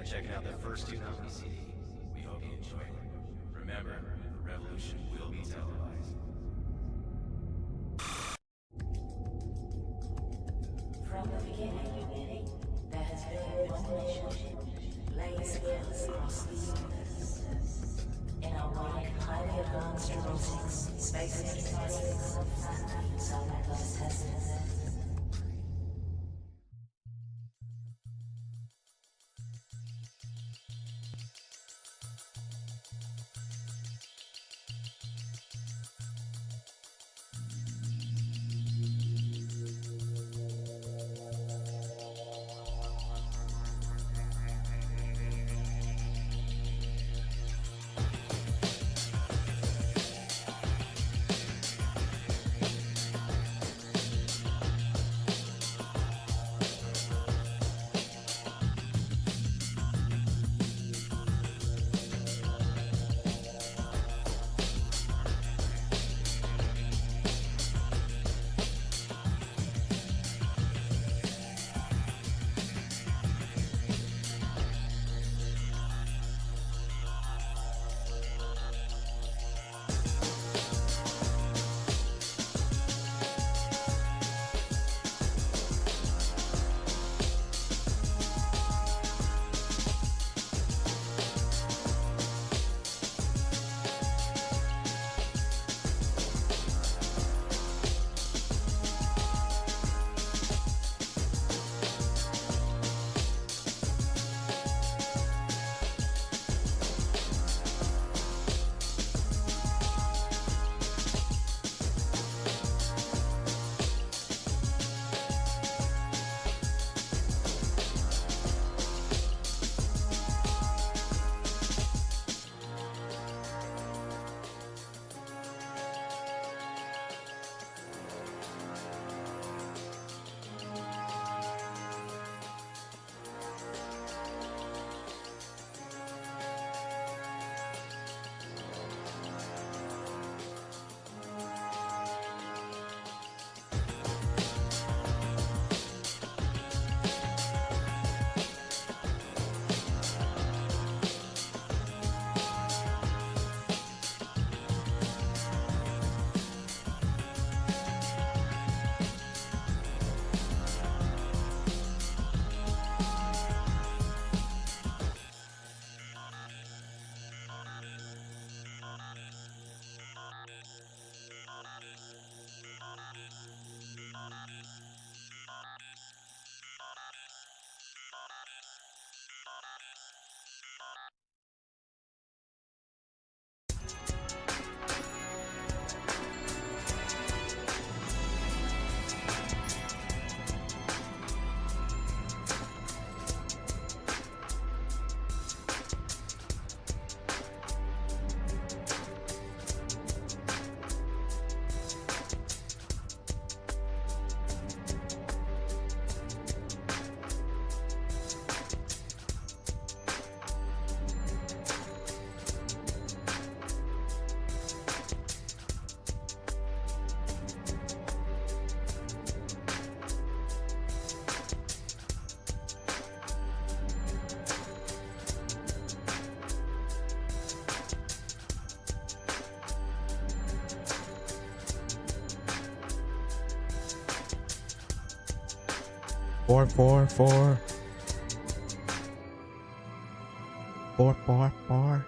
for checking out the first two Company CD. We hope you enjoyed it. Remember, the revolution will be televised. From the beginning, there has been one mission, blaze across the universe. In our wake, highly advanced robotics, space exploration, and solar processes. Four, four, four. 444.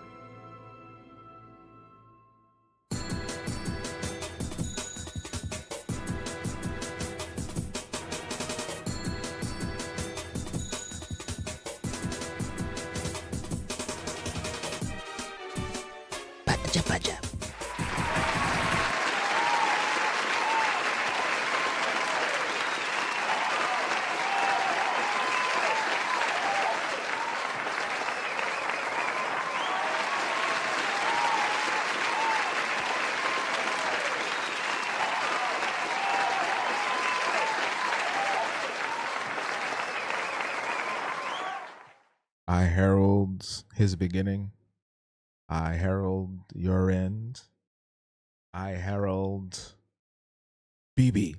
I herald his beginning. I herald your end. I herald BB.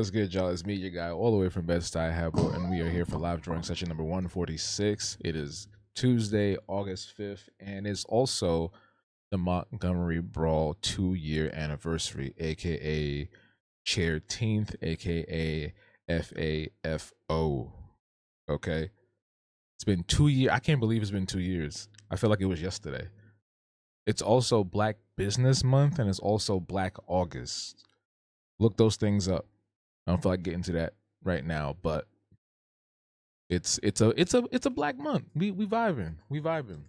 What's good, y'all? It's me, your guy, all the way from Bed-Stuy, Habo, and we are here for live drawing session number 146. It is Tuesday, August 5th, and it's also the Montgomery Brawl 2-year anniversary, aka Chairteenth, aka FAFO. Okay? It's been 2 years. I can't believe it's been 2 years. I feel like it was yesterday. It's also Black Business Month, and it's also Black August. Look those things up. I don't feel like getting to that right now, but it's a Black month. We vibing. We vibing.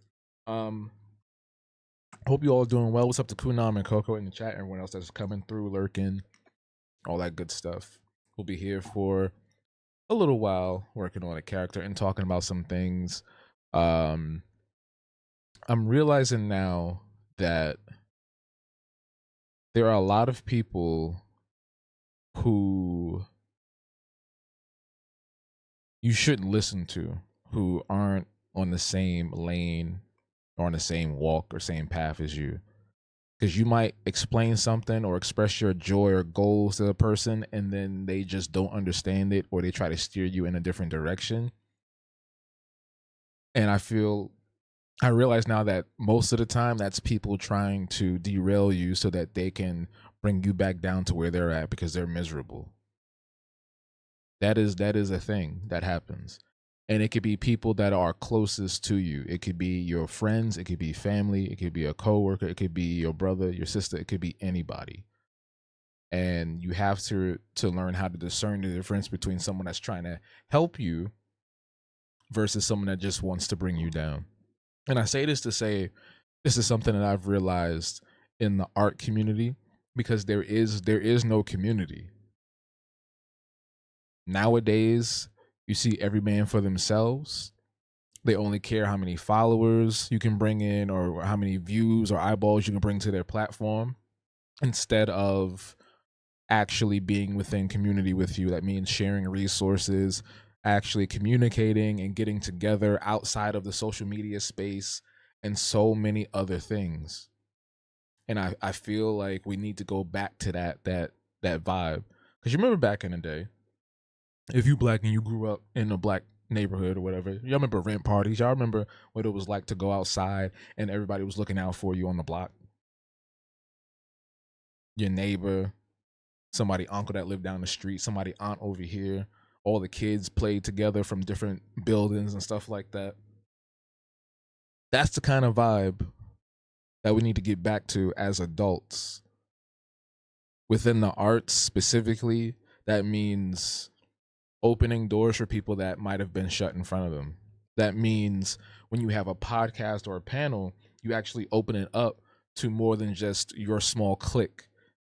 Hope you all doing well. What's up to Kunam and Coco in the chat? Everyone else that's coming through, lurking, all that good stuff. We'll be here for a little while, working on a character and talking about some things. I'm realizing now that there are a lot of people who you shouldn't listen to, who aren't on the same lane or on the same walk or same path as you. Because you might explain something or express your joy or goals to a person, and then they just don't understand it, or they try to steer you in a different direction. And I realize now that most of the time that's people trying to derail you so that they can bring you back down to where they're at because they're miserable. That is a thing that happens. And it could be people that are closest to you. It could be your friends, it could be family, it could be a coworker, it could be your brother, your sister, it could be anybody. And you have to learn how to discern the difference between someone that's trying to help you versus someone that just wants to bring you down. And I say this to say this is something that I've realized in the art community, because there is no community. Nowadays, you see every man for themselves. They only care how many followers you can bring in or how many views or eyeballs you can bring to their platform, instead of actually being within community with you. That means sharing resources, actually communicating and getting together outside of the social media space, and so many other things. And I feel like we need to go back to that vibe. Because you remember back in the day, if you Black and you grew up in a Black neighborhood or whatever, y'all remember rent parties? Y'all remember what it was like to go outside and everybody was looking out for you on the block? Your neighbor, somebody uncle that lived down the street, somebody aunt over here. All the kids played together from different buildings and stuff like that. That's the kind of vibe that we need to get back to as adults. Within the arts specifically, that means opening doors for people that might have been shut in front of them. That means when you have a podcast or a panel, you actually open it up to more than just your small clique.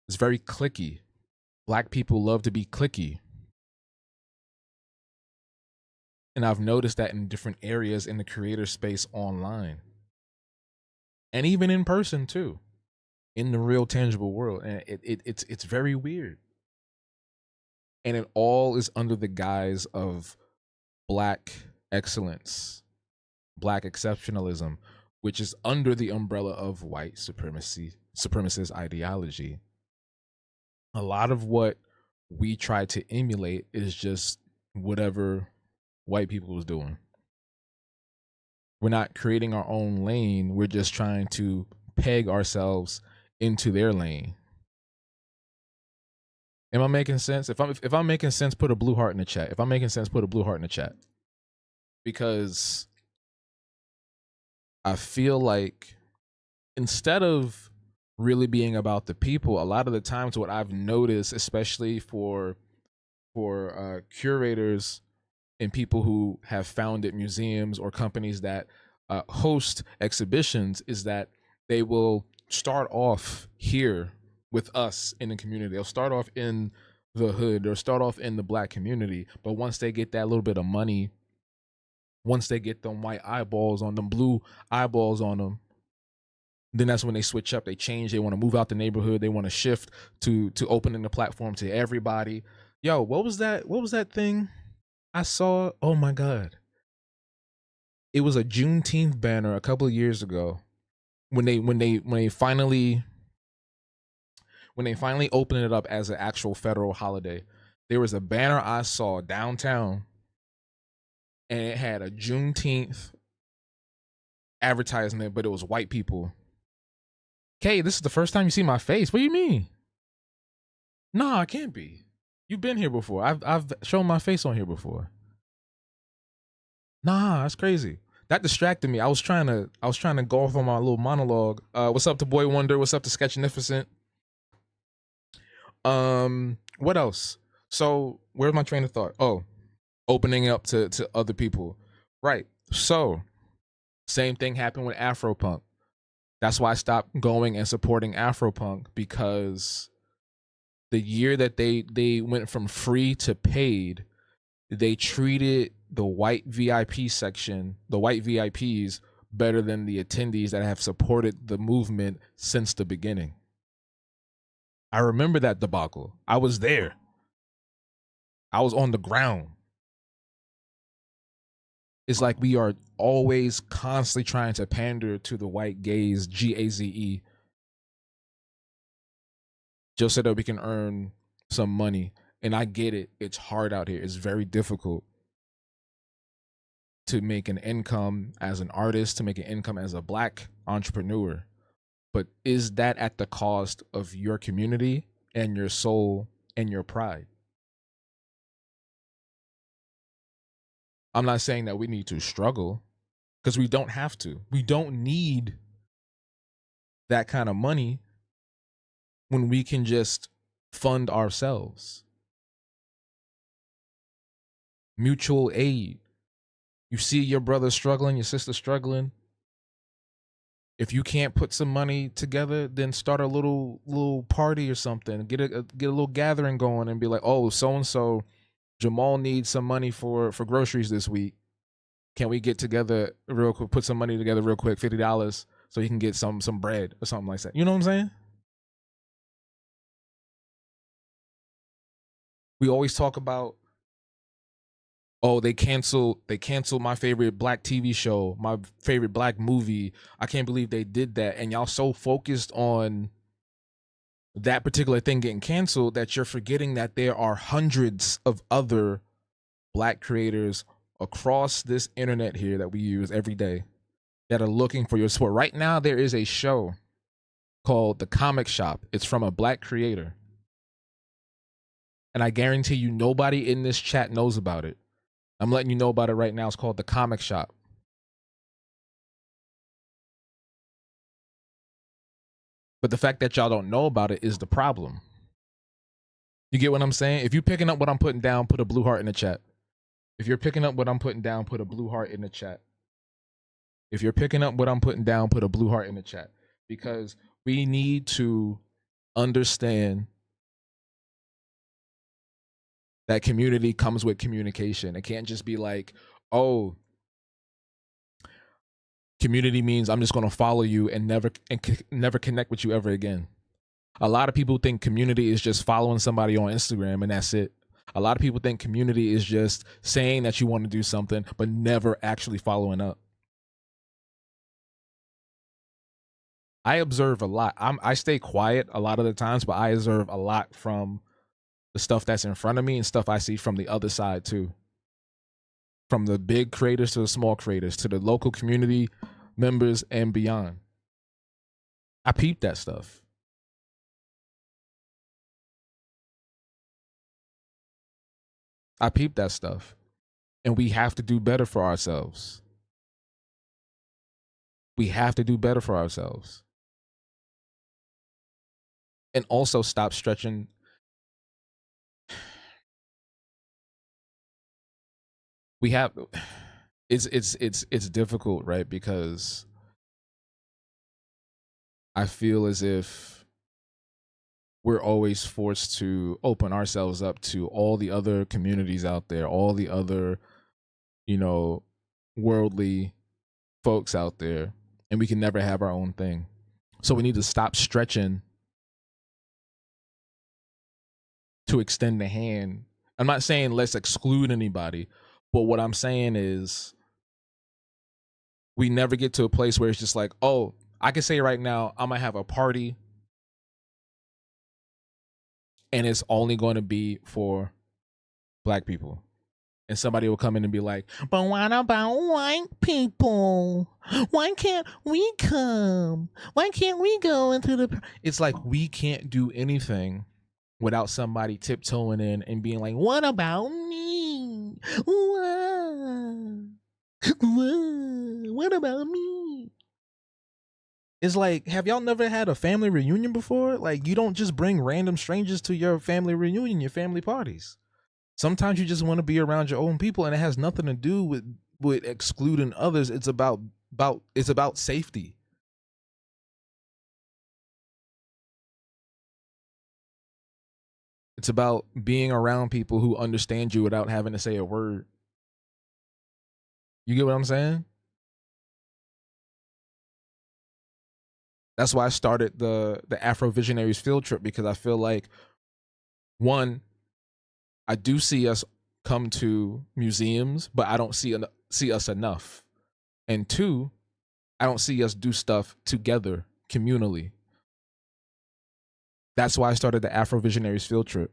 It's very cliquey. Black people love to be cliquey. And I've noticed that in different areas in the creator space online. And even in person too. In the real tangible world. And it's very weird. And it all is under the guise of Black excellence, Black exceptionalism, which is under the umbrella of white supremacist ideology. A lot of what we try to emulate is just whatever white people was doing. We're not creating our own lane. We're just trying to peg ourselves into their lane. Am I making sense? If I'm making sense, put a blue heart in the chat. If I'm making sense, put a blue heart in the chat. Because I feel like instead of really being about the people, a lot of the times what I've noticed, especially for curators and people who have founded museums or companies that host exhibitions, is that they will start off here with us in the community. They'll start off in the hood, they'll start off in the Black community, but once they get that little bit of money, once they get them white eyeballs on them, blue eyeballs on them, then that's when they switch up, they change, they want to move out the neighborhood, they want to shift to opening the platform to everybody. Yo, what was that thing I saw? Oh my God. It was a Juneteenth banner a couple of years ago when they finally opened it up as an actual federal holiday. There was a banner I saw downtown, and it had a Juneteenth advertisement, but it was white people. Kay, this is the first time you see my face. What do you mean? Nah, it can't be. You've been here before. I've shown my face on here before. Nah, that's crazy. That distracted me. I was trying to go off on my little monologue. What's up to Boy Wonder? What's up to Sketchnificent? What else? So where's my train of thought? Oh, opening up to other people. Right. So same thing happened with Afropunk. That's why I stopped going and supporting Afropunk, because the year that they went from free to paid, they treated the white VIP section, the white VIPs, better than the attendees that have supported the movement since the beginning. I remember that debacle. I was there. I was on the ground. It's like we are always constantly trying to pander to the white gaze, GAZE, just so that we can earn some money. And I get it. It's hard out here. It's very difficult to make an income as an artist, to make an income as a Black entrepreneur. But is that at the cost of your community and your soul and your pride? I'm not saying that we need to struggle, because we don't have to. We don't need that kind of money when we can just fund ourselves. Mutual aid. You see your brother struggling, your sister struggling. If you can't put some money together, then start a little party or something. Get a little gathering going and be like, oh, so and so, Jamal needs some money for groceries this week. Can we get together real quick, put some money together real quick, $50, so he can get some bread or something like that. You know what I'm saying? We always talk about, oh, they canceled my favorite Black TV show, my favorite Black movie. I can't believe they did that. And y'all so focused on that particular thing getting canceled that you're forgetting that there are hundreds of other Black creators across this internet here that we use every day that are looking for your support. Right now, there is a show called The Comic Shop. It's from a Black creator. And I guarantee you nobody in this chat knows about it. I'm letting you know about it right now. It's called The Comic Shop. But the fact that y'all don't know about it is the problem. You get what I'm saying? If you're picking up what I'm putting down, put a blue heart in the chat. If you're picking up what I'm putting down, put a blue heart in the chat. If you're picking up what I'm putting down, put a blue heart in the chat. Because we need to understand that community comes with communication. It can't just be like, oh, community means I'm just going to follow you and never connect with you ever again. A lot of people think community is just following somebody on Instagram and that's it. A lot of people think community is just saying that you want to do something, but never actually following up. I observe a lot. I stay quiet a lot of the times, but I observe a lot from the stuff that's in front of me and stuff I see from the other side too. From the big creators to the small creators, to the local community members and beyond. I peep that stuff. I peep that stuff. And we have to do better for ourselves. We have to do better for ourselves. And also stop stretching. We have, it's difficult, right? Because I feel as if we're always forced to open ourselves up to all the other communities out there, all the other, worldly folks out there, and we can never have our own thing. So we need to stop stretching to extend the hand. I'm not saying let's exclude anybody, but what I'm saying is we never get to a place where it's just like, oh, I can say right now, I'm going to have a party and it's only going to be for black people. And somebody will come in and be like, but what about white people? Why can't we come? Why can't we go into the. It's like we can't do anything without somebody tiptoeing in and being like, what about me? What about me? It's like, have y'all never had a family reunion before? Like, you don't just bring random strangers to your family reunion, your family parties. Sometimes you just want to be around your own people, and it has nothing to do with excluding others. It's about safety. It's about being around people who understand you without having to say a word. You get what I'm saying? That's why I started the Afro Visionaries field trip, because I feel like, one, I do see us come to museums, but I don't see us enough. And two, I don't see us do stuff together communally. That's why I started the Afro Visionaries field trip.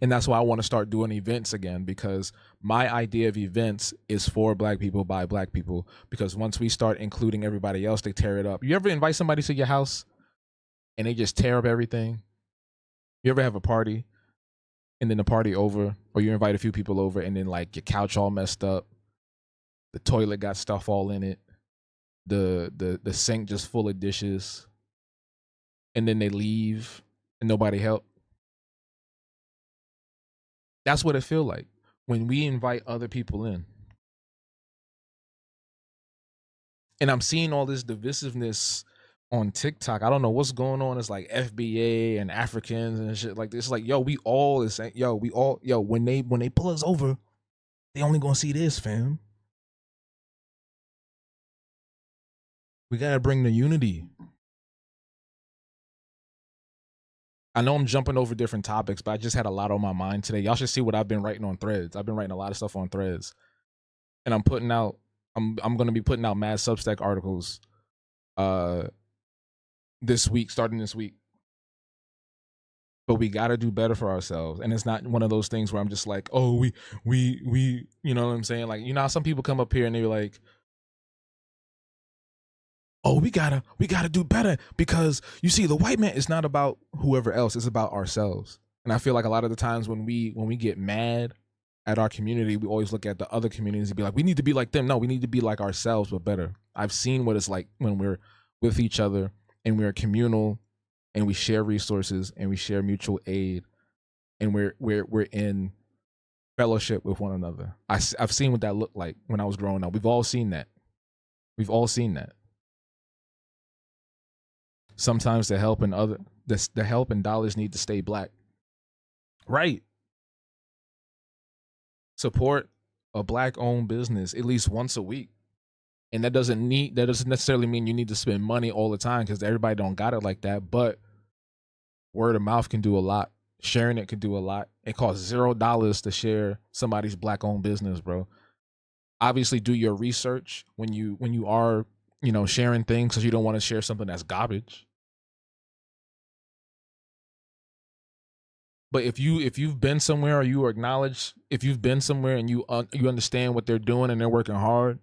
And that's why I want to start doing events again, because my idea of events is for black people by black people. Because once we start including everybody else, they tear it up. You ever invite somebody to your house and they just tear up everything? You ever have a party and then the party over, or you invite a few people over and then like your couch all messed up, the toilet got stuff all in it, the sink just full of dishes, and then they leave and nobody helped? That's what it feels like when we invite other people in. And I'm seeing all this divisiveness on TikTok. I don't know what's going on. It's like FBA and Africans and shit like this. Like, yo, we all is when they pull us over, they only gonna see this, fam. We gotta bring the unity. I know I'm jumping over different topics, but I just had a lot on my mind today. Y'all should see what I've been writing on Threads. I've been writing a lot of stuff on Threads, and I'm going to be putting out mad Substack articles, starting this week. But we got to do better for ourselves, and it's not one of those things where I'm just like, oh, we, you know what I'm saying? Like, you know, some people come up here and they're like, oh, we gotta do better because you see, the white man is not about whoever else; it's about ourselves. And I feel like a lot of the times when we get mad at our community, we always look at the other communities and be like, we need to be like them. No, we need to be like ourselves, but better. I've seen what it's like when we're with each other and we're communal and we share resources and we share mutual aid and we're in fellowship with one another. I've seen what that looked like when I was growing up. We've all seen that. Sometimes the help and dollars need to stay black. Right. Support a black owned business at least once a week. And that doesn't necessarily mean you need to spend money all the time, because everybody don't got it like that. But word of mouth can do a lot. Sharing it can do a lot. It costs $0 to share somebody's black owned business, bro. Obviously do your research when you are, you know, sharing things, because you don't want to share something that's garbage. But if you've been somewhere, or you are acknowledged, if you've been somewhere and you understand what they're doing and they're working hard,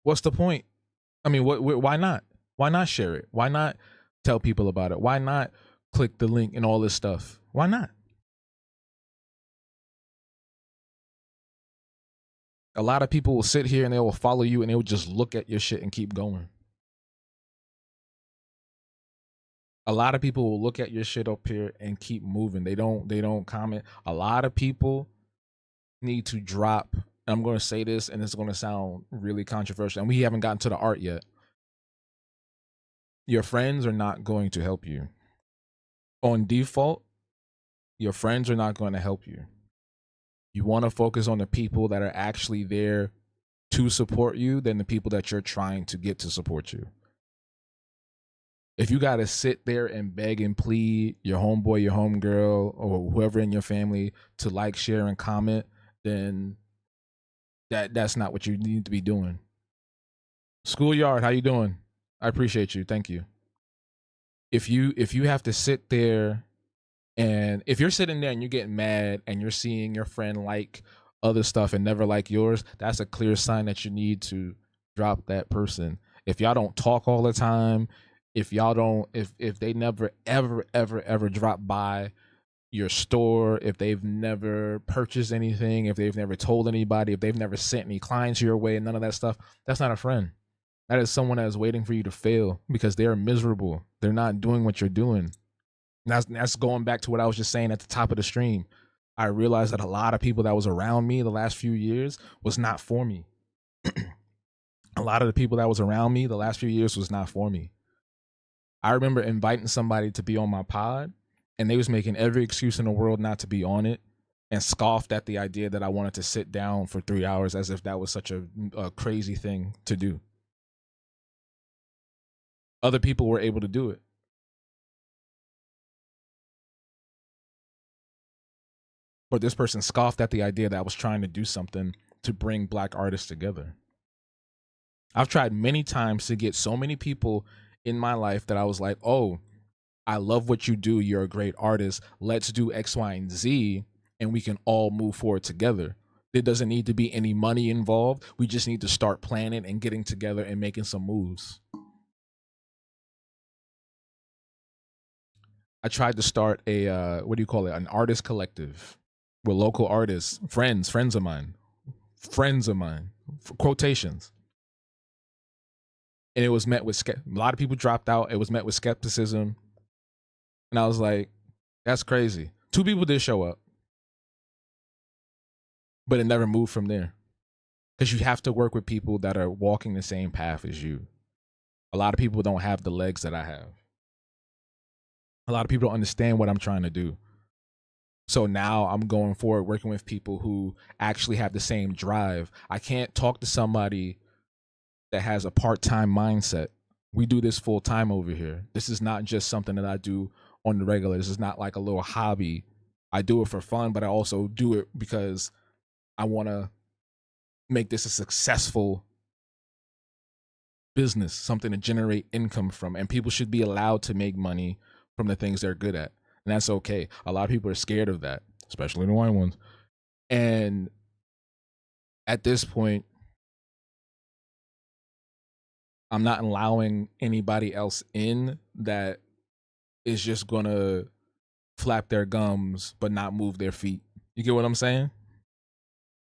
what's the point? I mean, why not? Why not share it? Why not tell people about it? Why not click the link and all this stuff? Why not? A lot of people will sit here and they will follow you and they will just look at your shit and keep going. A lot of people will look at your shit up here and keep moving. They don't comment. A lot of people need to drop. I'm going to say this, and it's going to sound really controversial, and we haven't gotten to the art yet. Your friends are not going to help you. On default, your friends are not going to help you. You want to focus on the people that are actually there to support you than the people that you're trying to get to support you. If you got to sit there and beg and plead your homeboy, your homegirl, or whoever in your family to like, share, and comment, then that's not what you need to be doing. Schoolyard, how you doing? I appreciate you. Thank you. If you have to sit there And if you're sitting there and you're getting mad and you're seeing your friend like other stuff and never like yours, that's a clear sign that you need to drop that person. If y'all don't talk all the time, if y'all don't, if they never ever drop by your store, if they've never purchased anything, if they've never told anybody, if they've never sent any clients your way and none of that stuff, that's not a friend. That is someone that is waiting for you to fail because they're miserable. They're not doing what you're doing. And that's going back to what I was just saying at the top of the stream. I realized that a lot of people that was around me the last few years was not for me. A lot of the people that was around me the last few years was not for me. I remember inviting somebody to be on my pod, and they was making every excuse in the world not to be on it, and scoffed at the idea that I wanted to sit down for 3 hours as if that was such a crazy thing to do. Other people were able to do it. But this person scoffed at the idea that I was trying to do something to bring black artists together. I've tried many times to get so many people in my life that I was like, oh, I love what you do. You're a great artist. Let's do X, Y, and Z, and we can all move forward together. There doesn't need to be any money involved. We just need to start planning and getting together and making some moves. I tried to start a, what do you call it? An artist collective with local artists, friends of mine, quotations. And it was met with, a lot of people dropped out. It was met with skepticism. And I was like, that's crazy. 2 people did show up, but it never moved from there. Because you have to work with people that are walking the same path as you. A lot of people don't have the legs that I have. A lot of people don't understand what I'm trying to do. So now I'm going forward working with people who actually have the same drive. I can't talk to somebody that has a part-time mindset. We do this full time over here. This is not just something that I do on the regular. This is not like a little hobby. I do it for fun, but I also do it because I want to make this a successful business, something to generate income from. And people should be allowed to make money from the things they're good at. And that's okay. A lot of people are scared of that, especially the white ones. And at this point, I'm not allowing anybody else in that is just gonna flap their gums but not move their feet. You get what I'm saying?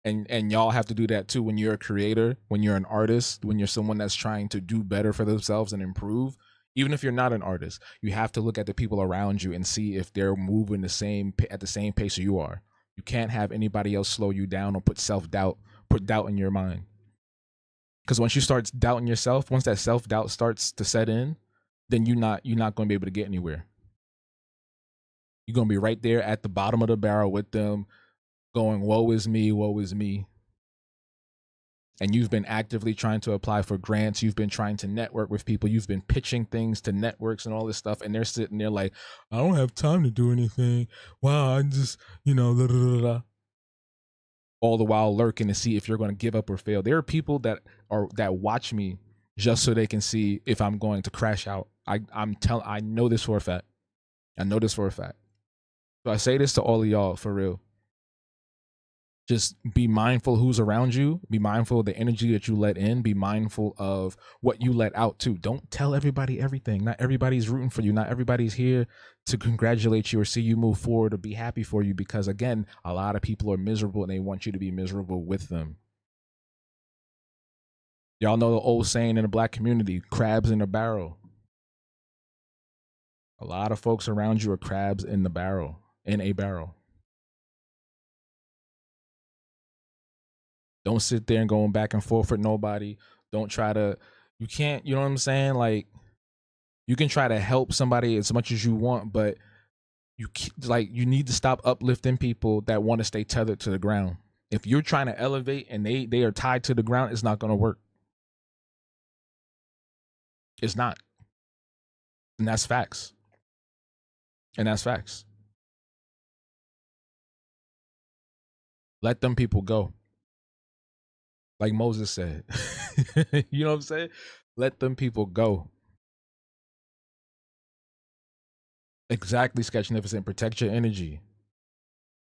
And y'all have to do that too when you're a creator, when you're an artist, when you're someone that's trying to do better for themselves and improve. Even if you're not an artist, you have to look at the people around you and see if they're moving the same at the same pace you are. You can't have anybody else slow you down or put doubt in your mind. Because once you start doubting yourself, once that self-doubt starts to set in, then you're not going to be able to get anywhere. You're going to be right there at the bottom of the barrel with them going, woe is me, woe is me. And you've been actively trying to apply for grants. You've been trying to network with people. You've been pitching things to networks and all this stuff. And they're sitting there like, I don't have time to do anything. Wow, I just, blah, blah, blah, blah. All the while lurking to see if you're going to give up or fail. There are people that watch me just so they can see if I'm going to crash out. I know this for a fact. I know this for a fact. So I say this to all of y'all for real. Just be mindful who's around you. Be mindful of the energy that you let in. Be mindful of what you let out too. Don't tell everybody everything. Not everybody's rooting for you. Not everybody's here to congratulate you or see you move forward or be happy for you, because again, a lot of people are miserable and they want you to be miserable with them. Y'all know the old saying in the black community, crabs in a barrel. A lot of folks around you are crabs in a barrel. Don't sit there and going back and forth with nobody. Don't try to, you can't, you know what I'm saying? Like, you can try to help somebody as much as you want, but you need to stop uplifting people that want to stay tethered to the ground. If you're trying to elevate and they are tied to the ground, it's not going to work. It's not. And that's facts. Let them people go. Like Moses said. You know what I'm saying? Let them people go. Exactly, Sketchnificent. Protect your energy.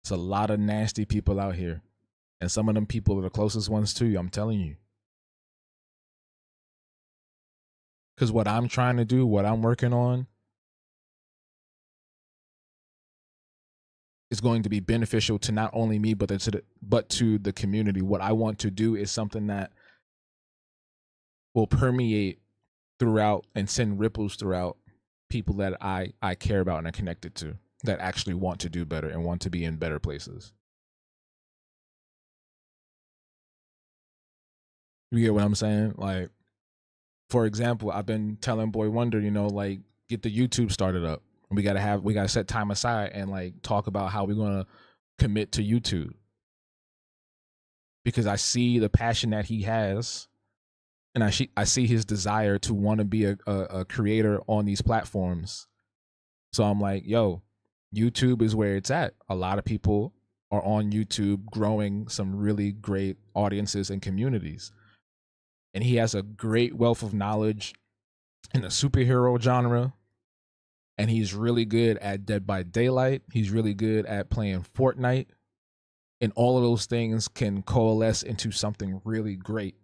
It's a lot of nasty people out here. And some of them people are the closest ones to you, I'm telling you. Because what I'm trying to do, what I'm working on, is going to be beneficial to not only me, but to the community. What I want to do is something that will permeate throughout and send ripples throughout people that I care about and are connected to, that actually want to do better and want to be in better places. You get what I'm saying? Like, for example, I've been telling Boy Wonder, like, get the YouTube started up. We gotta set time aside and like talk about how we're gonna commit to YouTube, because I see the passion that he has, and I see his desire to want to be a creator on these platforms. So I'm like, yo, YouTube is where it's at. A lot of people are on YouTube growing some really great audiences and communities. And he has a great wealth of knowledge in the superhero genre. And he's really good at Dead by Daylight. He's really good at playing Fortnite. And all of those things can coalesce into something really great.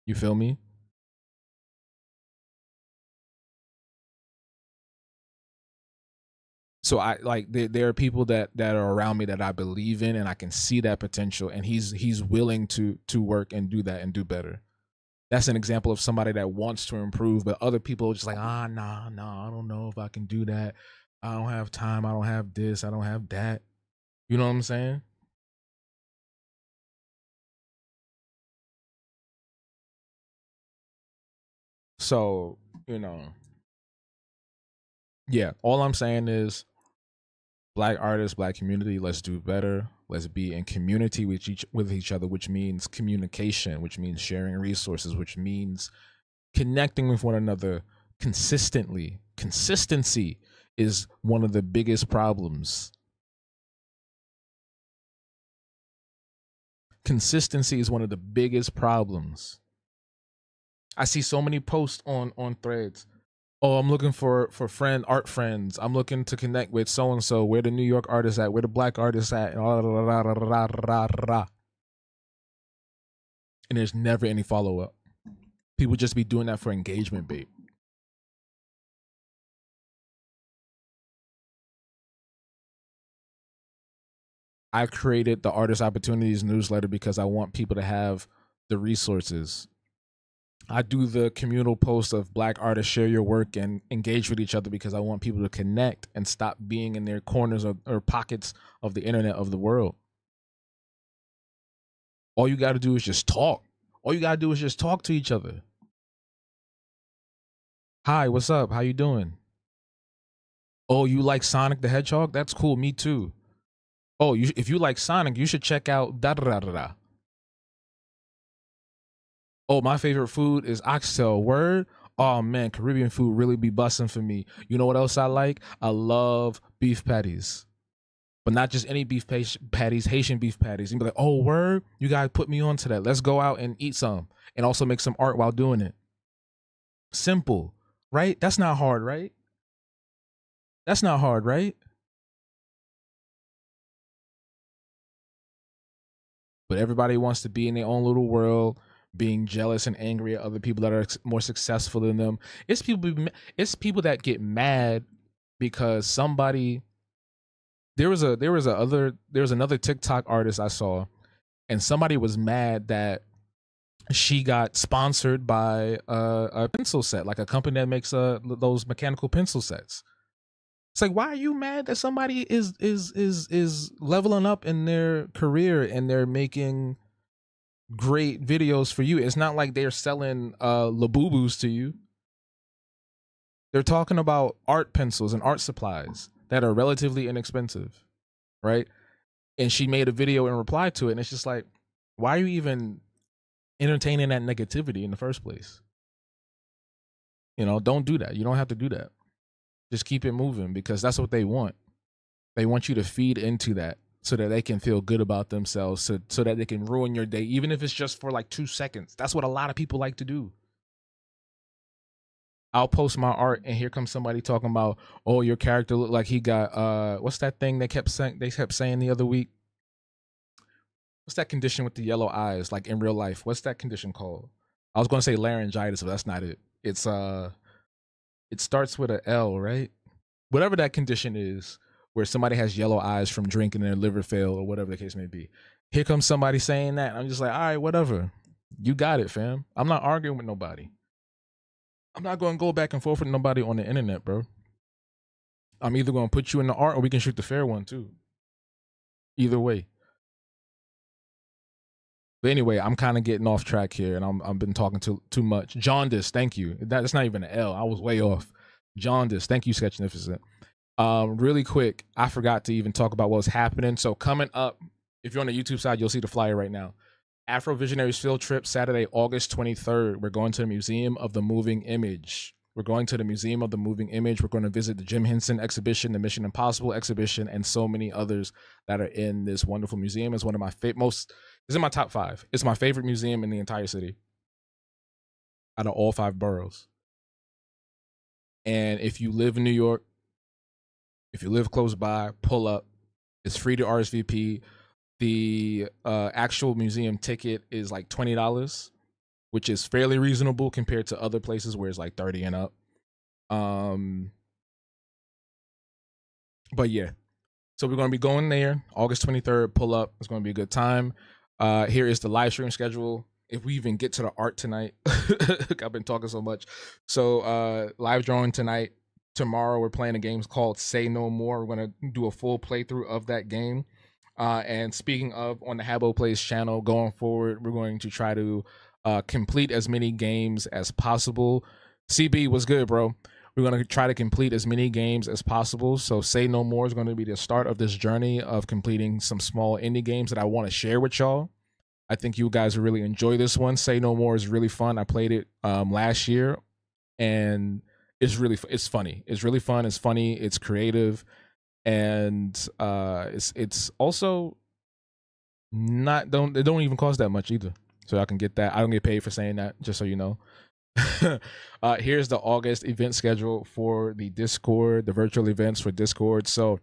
You feel me? So I like there are people that are around me that I believe in, and I can see that potential, and he's willing to work and do that and do better. That's an example of somebody that wants to improve, but other people are just like, nah, I don't know if I can do that. I don't have time. I don't have this. I don't have that. You know what I'm saying? So, yeah, all I'm saying is, Black artists, Black community, let's do better. Let's be in community with each other, which means communication, which means sharing resources, which means connecting with one another consistently. Consistency is one of the biggest problems. Consistency is one of the biggest problems. I see so many posts on threads. Oh, I'm looking for art friends. I'm looking to connect with so and so. Where the New York artists at? Where the Black artists at? And there's never any follow up. People just be doing that for engagement bait. I created the Artist Opportunities newsletter because I want people to have the resources. I do the communal post of Black artists share your work and engage with each other because I want people to connect and stop being in their corners or pockets of the internet of the world. All you got to do is just talk. All you got to do is just talk to each other. Hi, what's up? How you doing? Oh, you like Sonic the Hedgehog? That's cool. Me too. Oh, if you like Sonic, you should check out da da da da da. Oh, my favorite food is oxtail. Word? Oh man, Caribbean food really be busting for me. You know what else I like? I love beef patties. But not just any beef patties, Haitian beef patties. And be like, oh, word? You guys put me on to that. Let's go out and eat some and also make some art while doing it. Simple, right? That's not hard, right? That's not hard, right? But everybody wants to be in their own little world, being jealous and angry at other people that are more successful than them. It's people that get mad because somebody there was another TikTok artist I saw, and somebody was mad that she got sponsored by a pencil set, like a company that makes those mechanical pencil sets. It's like, why are you mad that somebody is leveling up in their career and they're making great videos for you? It's not like they're selling Labubus to you. They're talking about art pencils and art supplies that are relatively inexpensive, right? And she made a video in reply to it, and it's just like, why are you even entertaining that negativity in the first place? Don't do that. You don't have to do that. Just keep it moving, because that's what they want. They want you to feed into that so that they can feel good about themselves, so that they can ruin your day, even if it's just for like 2 seconds. That's what a lot of people like to do. I'll post my art, and here comes somebody talking about, oh, your character looked like he got what's that thing they kept saying the other week? What's that condition with the yellow eyes, like in real life? What's that condition called? I was going to say laryngitis, but that's not it. It's it starts with a L, right? Whatever that condition is, where somebody has yellow eyes from drinking and their liver failed or whatever the case may be. Here comes somebody saying that. I'm just like, all right, whatever. You got it, fam. I'm not arguing with nobody. I'm not going to go back and forth with nobody on the internet, bro. I'm either going to put you in the art or we can shoot the fair one too. Either way. But anyway, I'm kind of getting off track here, and I've been talking too much. Jaundice, thank you. That's not even an L. I was way off. Jaundice, thank you, Sketchnificent. Really quick, I forgot to even talk about what's happening. So coming up, if you're on the YouTube side, you'll see the flyer right now. Afro Visionaries Field Trip, Saturday, August 23rd. We're going to the Museum of the Moving Image. We're going to the Museum of the Moving Image. We're going to visit the Jim Henson exhibition, the Mission Impossible exhibition, and so many others that are in this wonderful museum. It's one of my it's in my top 5. It's my favorite museum in the entire city out of all 5 boroughs. And if you live in New York, if you live close by, pull up. It's free to RSVP. The actual museum ticket is like $20, which is fairly reasonable compared to other places where it's like 30 and up. But yeah, so we're going to be going there August 23rd. Pull up. It's going to be a good time. Here is the live stream schedule. If we even get to the art tonight, I've been talking so much. So live drawing tonight. Tomorrow we're playing a game called Say No More. We're going to do a full playthrough of that game. And speaking of, on the Habbo Plays channel, going forward, we're going to try to complete as many games as possible. CB was good, bro. We're going to try to complete as many games as possible. So Say No More is going to be the start of this journey of completing some small indie games that I want to share with y'all. I think you guys will really enjoy this one. Say No More is really fun. I played it last year, and it's funny. It's really fun. It's funny. It's creative. And it's also it don't even cost that much either, so I can get that. I don't get paid for saying that, just so you know. Here's the August event schedule for the Discord, the virtual events for Discord. So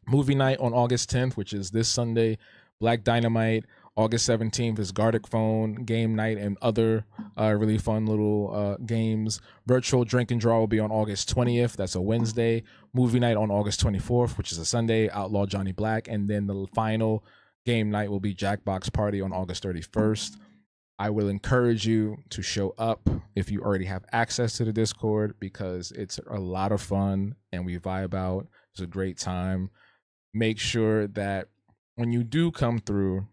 movie night on August 10th, which is this Sunday, Black Dynamite. August 17th is Gardic Phone game night and other really fun little games. Virtual drink and draw will be on August 20th. That's a Wednesday. Movie night on August 24th, which is a Sunday. Outlaw Johnny Black. And then the final game night will be Jackbox Party on August 31st. I will encourage you to show up if you already have access to the Discord, because it's a lot of fun and we vibe out. It's a great time. Make sure that when you do come through,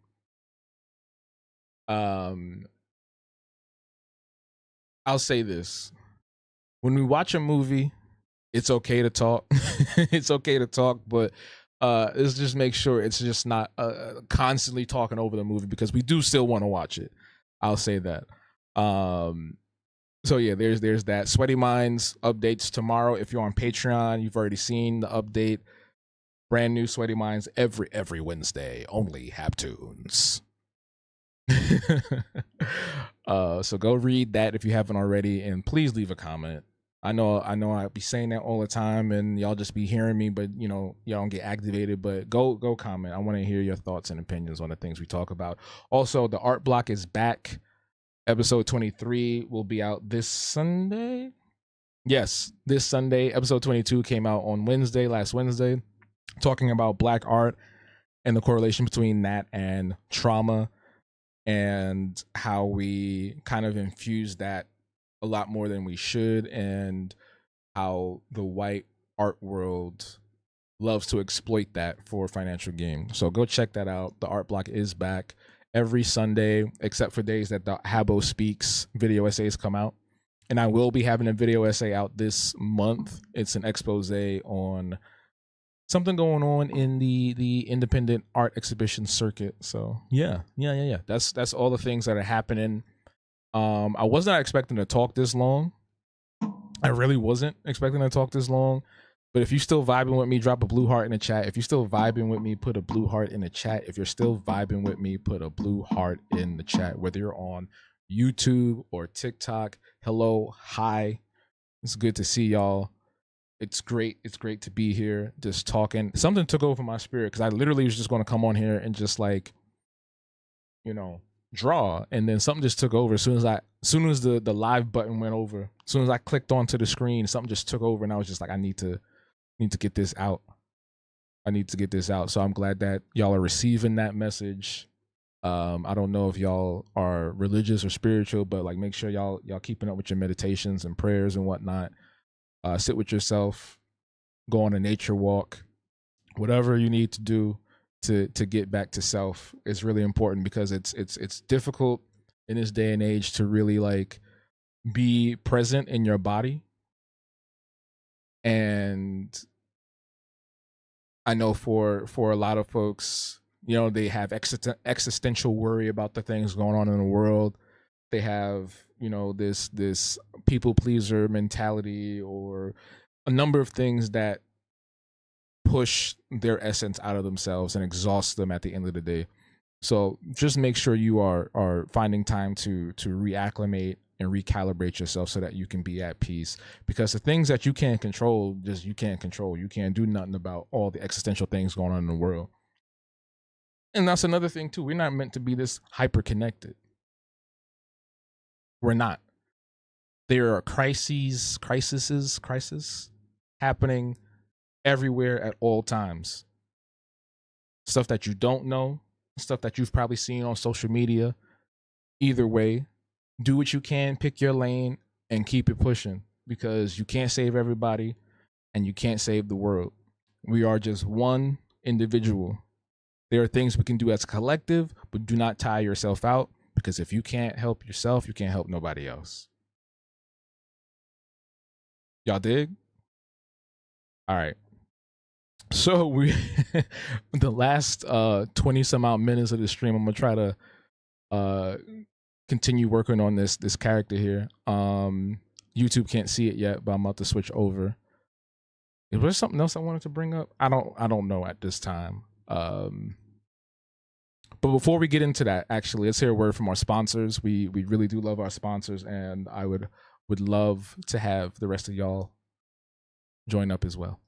I'll say this. When we watch a movie, it's okay to talk. It's okay to talk, but let's just make sure it's just not constantly talking over the movie, because we do still want to watch it. I'll say that. So yeah, there's that. Sweaty Minds updates tomorrow. If you're on Patreon, you've already seen the update. Brand new Sweaty Minds every Wednesday. Only Habtoons. So go read that if you haven't already, and please leave a comment. I know I be saying that all the time and y'all just be hearing me, but y'all don't get activated. But go comment. I want to hear your thoughts and opinions on the things we talk about. Also, the art block is back. Episode 23 will be out this Sunday. Yes, this Sunday. Episode 22 came out on last Wednesday, talking about Black art and the correlation between that and trauma, and how we kind of infuse that a lot more than we should, and how the white art world loves to exploit that for financial gain. So go check that out. The art block is back every Sunday, except for days that the Habbo Speaks video essays come out. And I will be having a video essay out this month. It's an expose on something going on in the independent art exhibition circuit. So yeah. That's all the things that are happening. I was not expecting to talk this long. I really wasn't expecting to talk this long. But if you still vibing with me, drop a blue heart in the chat. If you're still vibing with me, put a blue heart in the chat. If you're still vibing with me, put a blue heart in the chat. Whether you're on YouTube or TikTok, hello, hi. It's good to see y'all. It's great to be here just talking. Something took over my spirit because I literally was just going to come on here and just like, you know, draw, and then something just took over as soon as the live button went over. As soon as I clicked onto the screen, something just took over, and I was just like, I need to get this out. I need to get this out. So I'm glad that y'all are receiving that message. I don't know if y'all are religious or spiritual, but like make sure y'all keeping up with your meditations and prayers and whatnot. Sit with yourself, go on a nature walk, whatever you need to do to get back to self is really important, because it's difficult in this day and age to really like be present in your body. And I know for a lot of folks, you know, they have existential worry about the things going on in the world. They have, you know, this people pleaser mentality, or a number of things that push their essence out of themselves and exhaust them at the end of the day. So just make sure you are finding time to reacclimate and recalibrate yourself so that you can be at peace, because the things that you can't control, just you can't control. You can't do nothing about all the existential things going on in the world. And that's another thing too. We're not meant to be this hyper connected. We're not. There are crises happening everywhere at all times. Stuff that you don't know, stuff that you've probably seen on social media. Either way, do what you can, pick your lane, and keep it pushing, because you can't save everybody and you can't save the world. We are just one individual. There are things we can do as a collective, but do not tire yourself out, because if you can't help yourself, you can't help nobody else. Y'all dig? All right. So we the last 20 some odd minutes of the stream, I'm gonna try to continue working on this character here. YouTube can't see it yet, but I'm about to switch over. Is there something else I wanted to bring up? I don't know at this time. But before we get into that, actually, let's hear a word from our sponsors. We really do love our sponsors, and I would love to have the rest of y'all join up as well.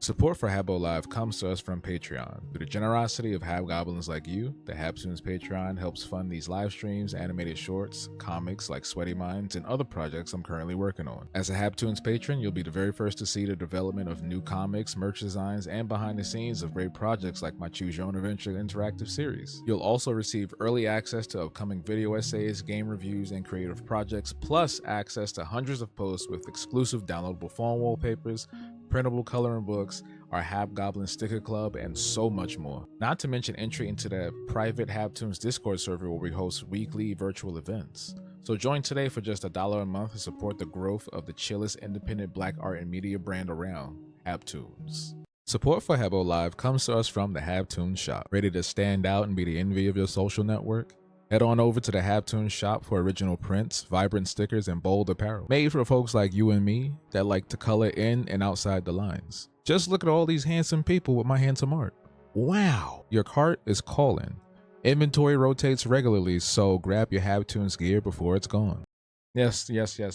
Support for Habbo Live comes to us from Patreon. Through the generosity of Habgoblins like you, the Habtoons Patreon helps fund these live streams, animated shorts, comics like Sweaty Minds, and other projects I'm currently working on. As a Habtoons patron, you'll be the very first to see the development of new comics, merch designs, and behind the scenes of great projects like my Choose Your Own Adventure interactive series. You'll also receive early access to upcoming video essays, game reviews, and creative projects, plus access to hundreds of posts with exclusive downloadable phone wallpapers, printable coloring books, our Habgoblin sticker club, and so much more. Not to mention entry into the private Habtoons Discord server where we host weekly virtual events. So join today for just $1 a month to support the growth of the chillest independent black art and media brand around, Habtoons. Support for Habbo Live comes to us from the Habtoons shop. Ready to stand out and be the envy of your social network? Head on over to the Habtoons shop for original prints, vibrant stickers, and bold apparel. Made for folks like you and me that like to color in and outside the lines. Just look at all these handsome people with my handsome art. Wow! Your cart is calling. Inventory rotates regularly, so grab your Habtoons gear before it's gone. Yes.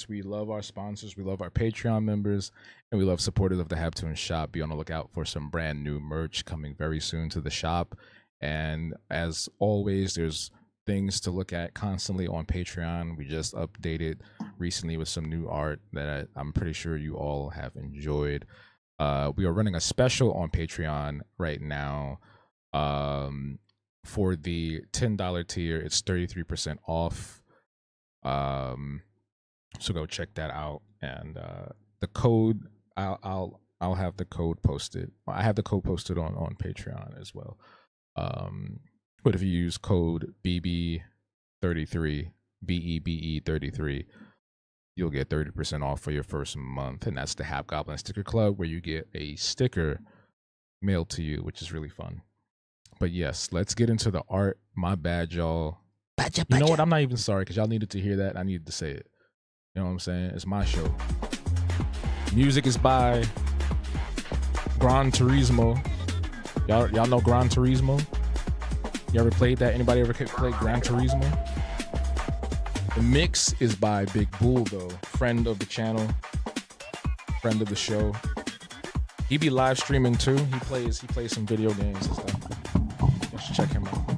We love our sponsors. We love our Patreon members, and we love supporters of the Habtoons shop. Be on the lookout for some brand new merch coming very soon to the shop. And as always, there's things to look at constantly on Patreon. We just updated recently with some new art that I'm pretty sure you all have enjoyed. We are running a special on Patreon right now. For the $10 tier, it's 33% off. So go check that out. And the code, I'll have the code posted. I have the code posted on Patreon as well. But if you use code BB33, BEBE33, you'll get 30% off for your first month. And that's the Habgoblin Sticker Club, where you get a sticker mailed to you, which is really fun. But yes, let's get into the art. My bad, y'all. You know what? I'm not even sorry, because y'all needed to hear that. I needed to say it. You know what I'm saying? It's my show. Music is by Gran Turismo. Y'all know Gran Turismo? You ever played that? Anybody ever played Gran Turismo? The mix is by Big Bull, though, friend of the channel. friend of the show. He be live streaming too. He plays some video games and stuff. Let's check him out.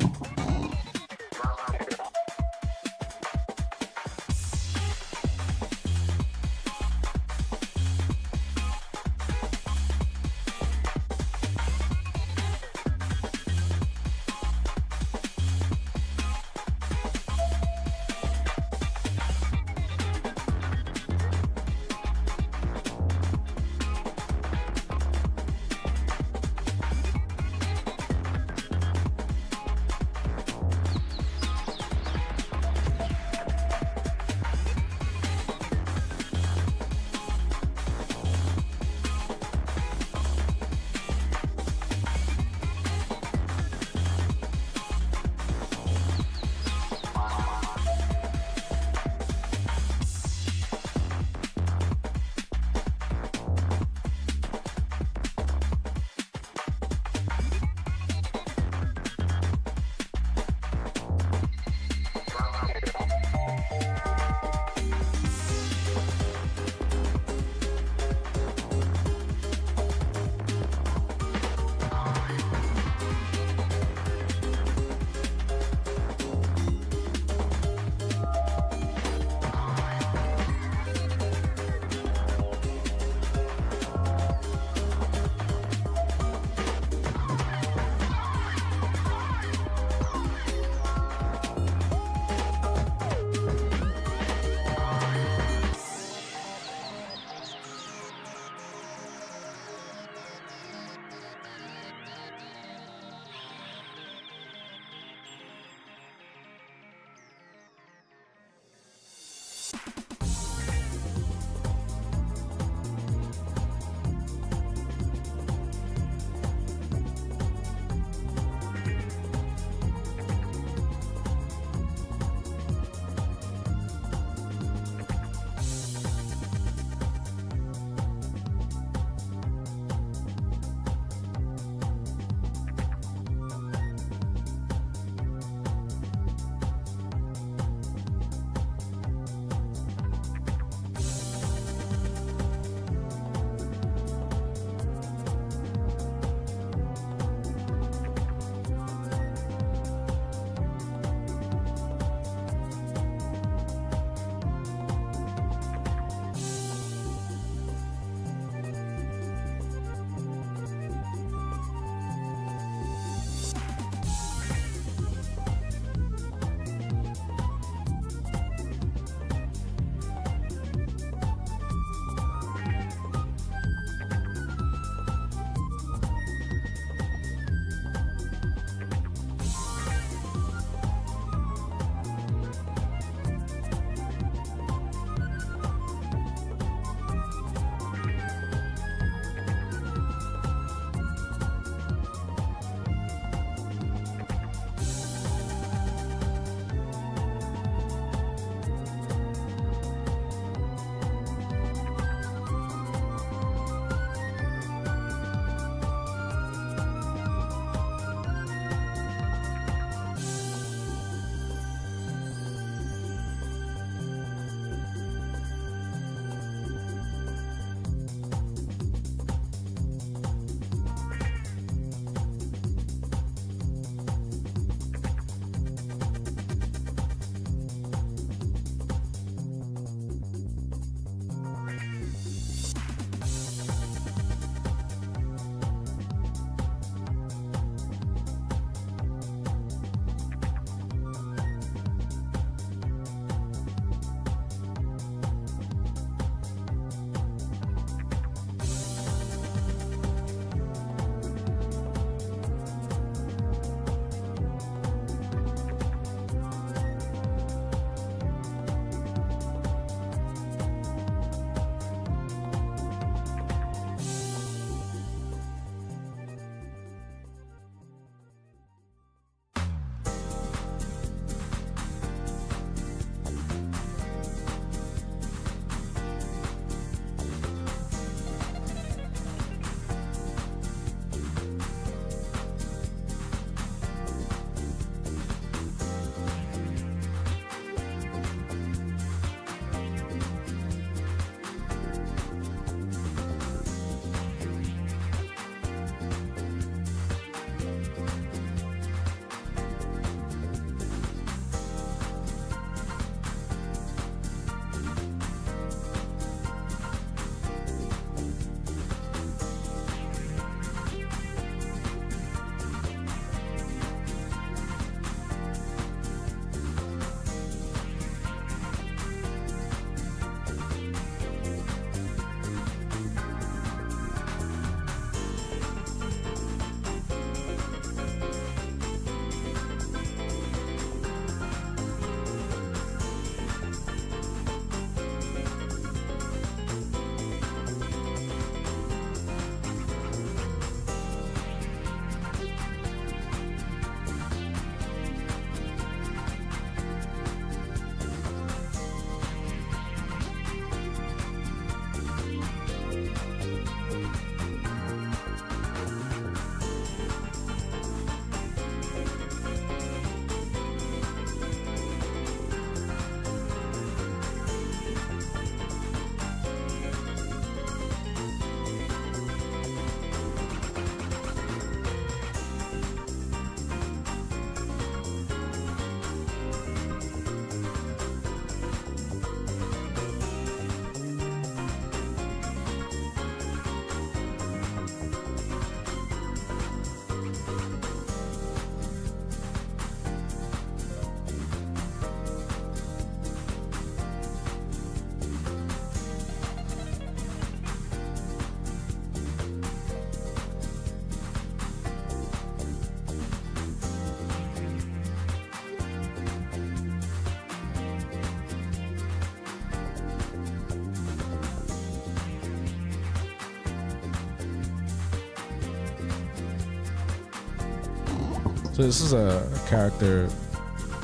So this is a character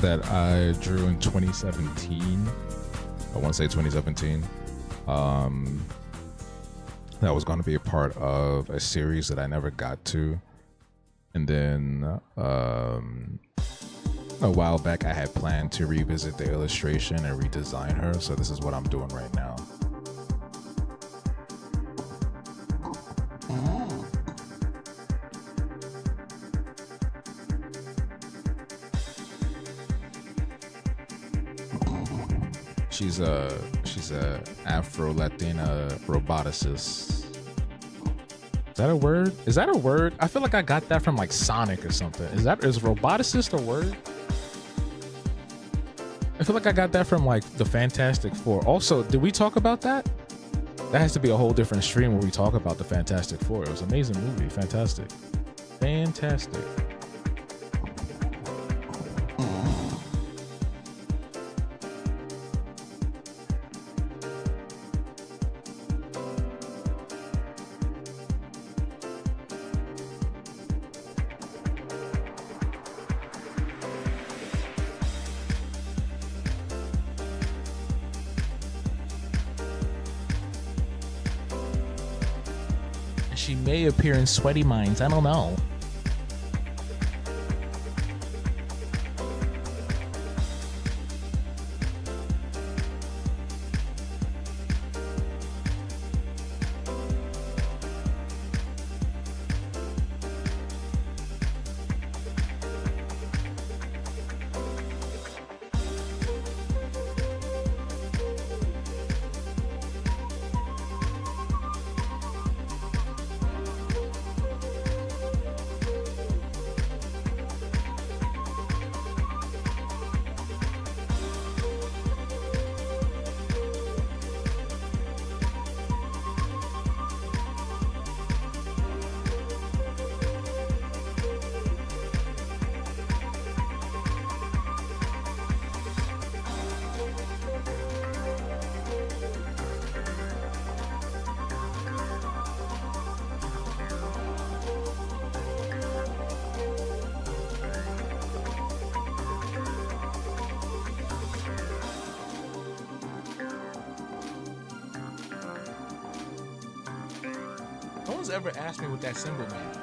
that I drew in 2017. I want to say 2017. That was going to be a part of a series that I never got to. And then a while back, I had planned to revisit the illustration and redesign her. So this is what I'm doing right now. She's a Afro-Latina roboticist. Is that a word? Is that a word? I feel like I got that from like Sonic or something. Is roboticist a word? I feel like I got that from like the Fantastic Four. Also, did we talk about that? That has to be a whole different stream where we talk about the Fantastic Four. It was an amazing movie. Fantastic. Fantastic. She may appear in Sweaty Minds. I don't know. No one's ever asked me what that symbol means.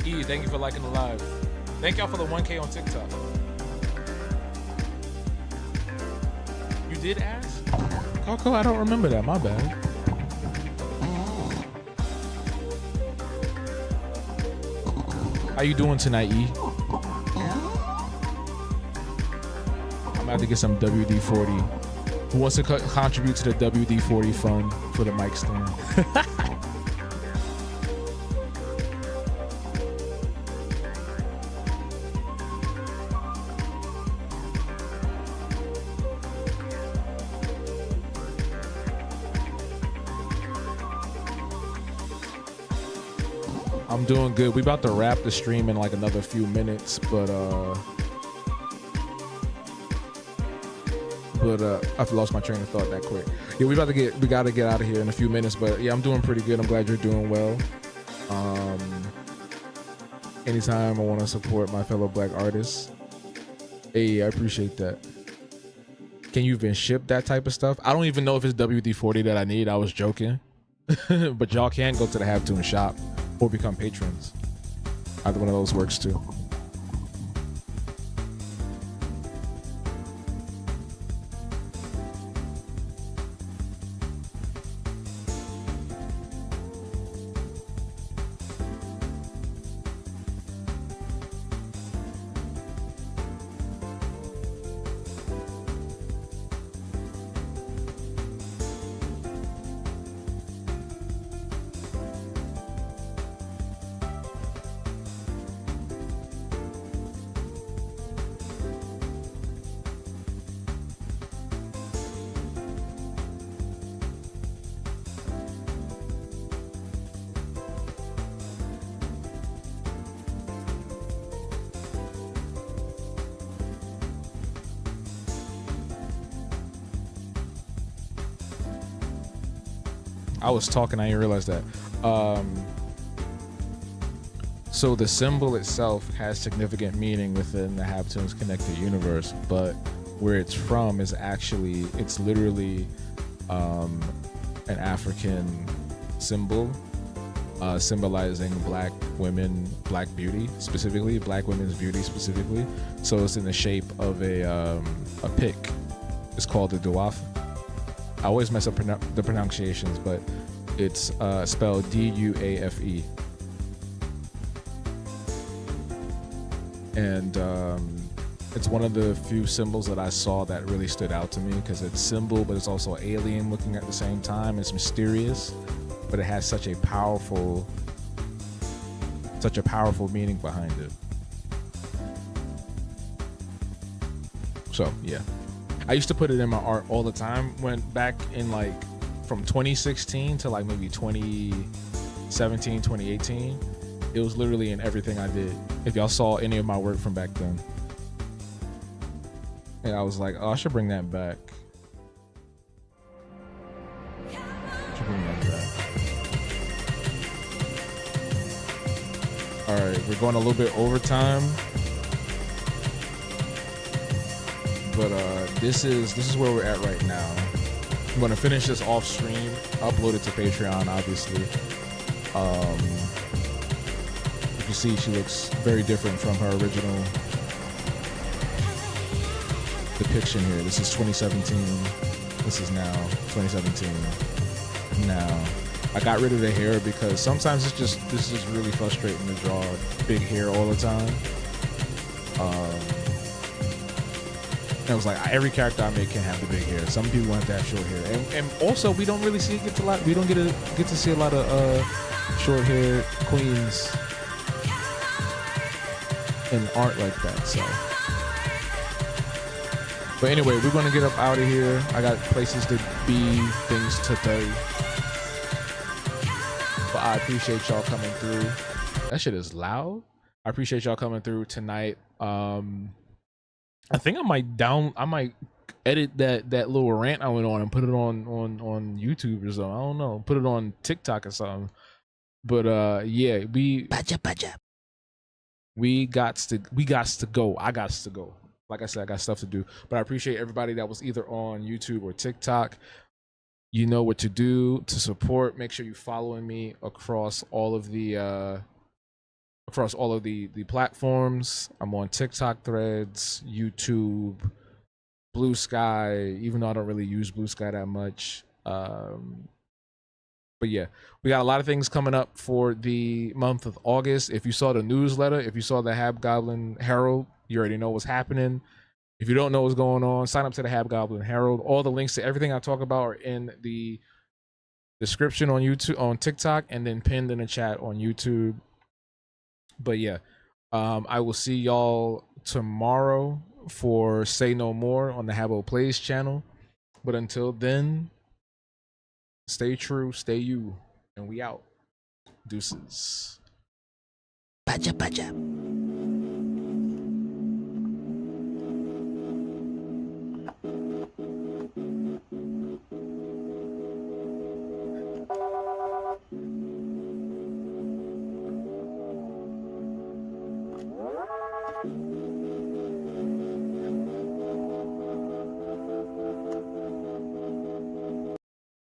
E, thank you for liking the live. Thank y'all for the 1K on TikTok. You did ask? Coco, I don't remember that. My bad. How you doing tonight, E? I'm about to get some WD-40. Who wants to contribute to the WD-40 fund for the mic stand? I'm doing good. We about to wrap the stream in like another few minutes, but I've lost my train of thought that quick. Yeah, we gotta get out of here in a few minutes, but yeah, I'm doing pretty good. I'm glad you're doing well. Anytime I want to support my fellow black artists, hey, I appreciate that. Can you even ship that type of stuff? I don't even know if it's WD-40 that I need. I was joking, but y'all can go to the Have To and shop or become patrons. Either one of those works too. I was talking, I didn't realize that. So the symbol itself has significant meaning within the Habtoons Connected universe, but where it's from is actually, it's literally an African symbol symbolizing black women, black beauty specifically, black women's beauty specifically. So it's in the shape of a pick. It's called the Duafa. I always mess up the pronunciations, but it's spelled Duafe. And it's one of the few symbols that I saw that really stood out to me, because it's symbol, but it's also alien looking at the same time. It's mysterious, but it has such a powerful meaning behind it. So yeah, I used to put it in my art all the time. Went back in like from 2016 to like maybe 2017, 2018. It was literally in everything I did. If y'all saw any of my work from back then. And I was like, oh, I should bring that back. All right, we're going a little bit overtime. But this is where we're at right now. I'm gonna finish this off stream, upload it to Patreon, obviously. You can see she looks very different from her original depiction here. This is 2017. This is now 2017. Now, I got rid of the hair because sometimes this is just really frustrating to draw big hair all the time. And I was like, every character I make can have the big hair. Some people want to have short hair, and also we don't really see we don't get to see a lot of short hair queens in art like that. So, but anyway, we're gonna get up out of here. I got places to be, things to do. But I appreciate y'all coming through. That shit is loud. I appreciate y'all coming through tonight. I think I might edit that little rant I went on and put it on YouTube or something. I don't know. Put it on TikTok or something. But yeah, we got to go. I got to go. Like I said, I got stuff to do. But I appreciate everybody that was either on YouTube or TikTok. You know what to do to support. Make sure you following me across all of the platforms. I'm on TikTok, Threads, YouTube, Blue Sky, even though I don't really use Blue Sky that much. But yeah, we got a lot of things coming up for the month of August. If you saw the newsletter, if you saw the Hobgoblin Herald, you already know what's happening. If you don't know what's going on, sign up to the Hobgoblin Herald. All the links to everything I talk about are in the description on YouTube, on TikTok, and then pinned in the chat on YouTube. But yeah, I will see y'all tomorrow for Say No More on the Habbo Plays channel. But until then, stay true, stay you, and we out. Deuces. Pacha pacha.